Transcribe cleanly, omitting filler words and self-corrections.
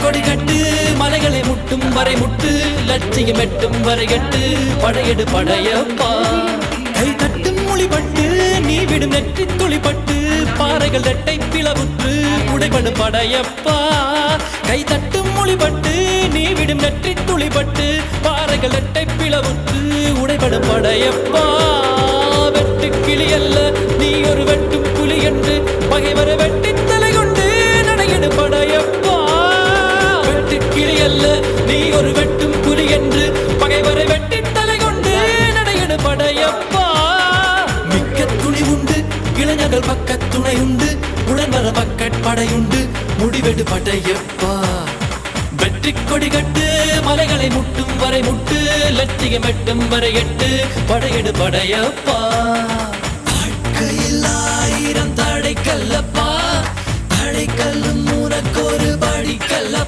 கொடி கட்டு மலைகளை முட்டும் வரை முட்டு லட்சியம் எட்டும் வரை எட்டு படையெடு படையப்பா கை தட்டும் மொழிபட்டு நீ விடும் நெற்றி துளிப்பட்டு பாறைகள் ரெட்டை பிளவுற்று உடைபடு படையப்பா கை தட்டும் மொழிபட்டு நீ விடும் நெற்றி துளிப்பட்டு பாறைகள் ரெட்டை பிளவுற்று உடைபடு படையப்பா வெட்டு கிளி அல்ல நீ ஒரு வெட்டும் புலி என்று பகைவரை வெட்டி தலை கொண்டு நடையெடு படையப்பா வெட்டு கிளி அல்ல நீ ஒரு வெட்டும் புலி என்று பகைவரை வெட்டி தலை கொண்டு நடையெடு படையப்பா மிக்க துணி உண்டு இளைஞர்கள் பக்க துணை உண்டு உடன் வர பக்கட் படையுண்டு முடிவெடு படையப்பா வெற்றி கொடி கட்டு மலைகளை முட்டும் வரை முட்டு லட்சியம் எட்டும் வரை எட்டு படையெடு படையப்பா வாழ்க்கையில் ஆயிரம் தடை கல்லப்பா தடை கல்லும் உனக்கு ஒரு படி கல்ல